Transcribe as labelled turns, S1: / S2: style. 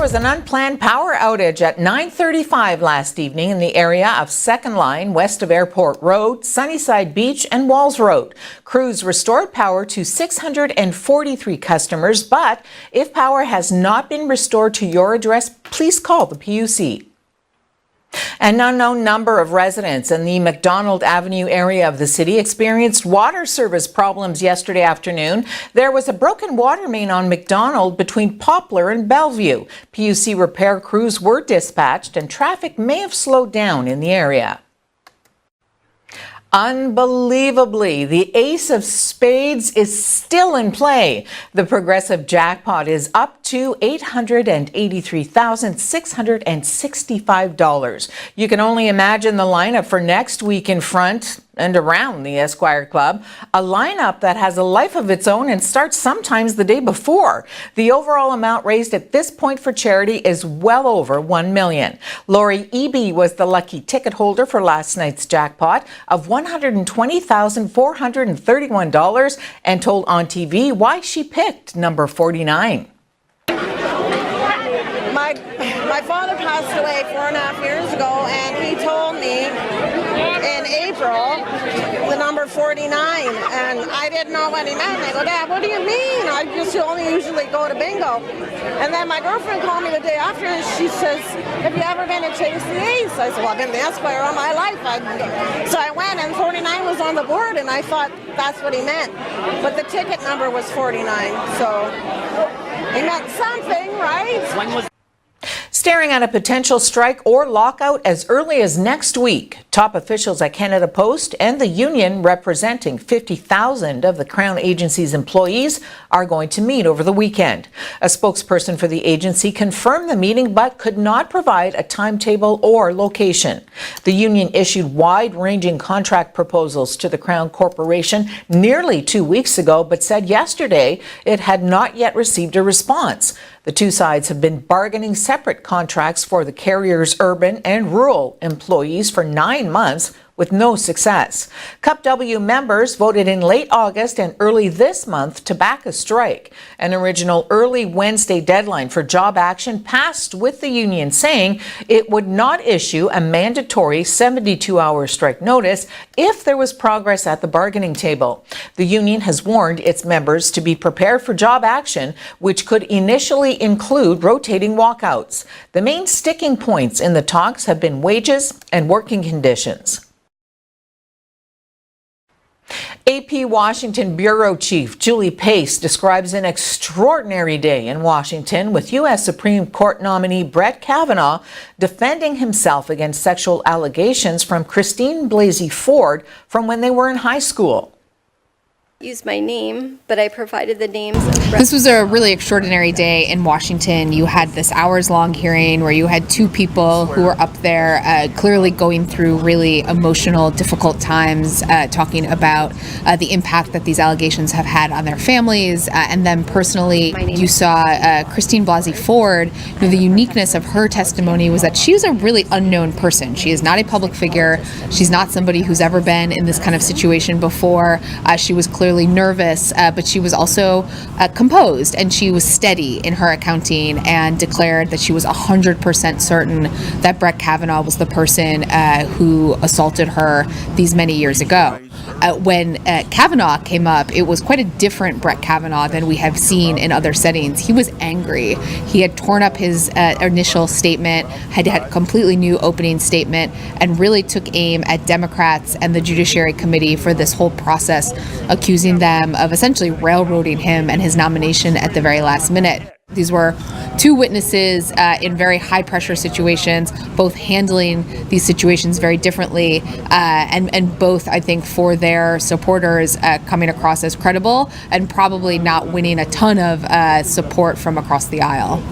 S1: There was an unplanned power outage at 9:35 last evening in the area of Second Line west of Airport Road, Sunnyside Beach and Walls Road. Crews restored power to 643 customers, but if power has not been restored to your address, please call the PUC. An unknown number of residents in the McDonald Avenue area of the city experienced water service problems yesterday afternoon. There was a broken water main on McDonald between Poplar and Bellevue. PUC repair crews were dispatched and traffic may have slowed down in the area. Unbelievably, the ace of spades is still in play. The progressive jackpot is up to $883,665. You can only imagine the lineup for next week in front and around the Esquire Club, a lineup that has a life of its own and starts sometimes the day before. The overall amount raised at this point for charity is well over $1 million. Lori Eby was the lucky ticket holder for last night's jackpot of $120,431 and told on TV why she picked number 49.
S2: My father passed away 4.5 years ago, and he told me in April the number 49, and I didn't know what he meant. I go, Dad, what do you mean? I just only usually go to bingo. And then my girlfriend called me the day after, and she says, have you ever been to Chase the Ace? I said, well, I've been to Esquire all my life. So I went, and 49 was on the board, and I thought that's what he meant. But the ticket number was 49, so he meant something, right?
S1: Staring at a potential strike or lockout as early as next week, top officials at Canada Post and the union representing 50,000 of the Crown Agency's employees are going to meet over the weekend. A spokesperson for the agency confirmed the meeting but could not provide a timetable or location. The union issued wide-ranging contract proposals to the Crown Corporation nearly 2 weeks ago, but said yesterday it had not yet received a response. The two sides have been bargaining separate contracts for the carrier's urban and rural employees for 9 months with no success. Cup W members voted in late August and early this month to back a strike. An original early Wednesday deadline for job action passed with the union saying it would not issue a mandatory 72-hour strike notice if there was progress at the bargaining table. The union has warned its members to be prepared for job action, which could initially include rotating walkouts. The main sticking points in the talks have been wages and working conditions. AP Washington Bureau Chief Julie Pace describes an extraordinary day in Washington with U.S. Supreme Court nominee Brett Kavanaugh defending himself against sexual allegations from Christine Blasey Ford from when they were in high school.
S3: Used my name, but I provided the names of
S4: This was a really extraordinary day in Washington. You had this hours-long hearing where you had two people who were up there clearly going through really emotional, difficult times, talking about the impact that these allegations have had on their families. And then personally, you saw Christine Blasey Ford. The uniqueness of her testimony was that she was a really unknown person. She is not a public figure. She's not somebody who's ever been in this kind of situation before. She was clearly nervous, but she was also composed, and she was steady in her accounting and declared that she was 100% certain that Brett Kavanaugh was the person who assaulted her these many years ago. When Kavanaugh came up, it was quite a different Brett Kavanaugh than we have seen in other settings. He was angry. He had torn up his initial statement, had a completely new opening statement, and really took aim at Democrats and the Judiciary Committee for this whole process, accusing them of essentially railroading him and his nomination at the very last minute. These were two witnesses in very high-pressure situations, both handling these situations very differently, and both, I think, for their supporters coming across as credible and probably not winning a ton of support from across the aisle.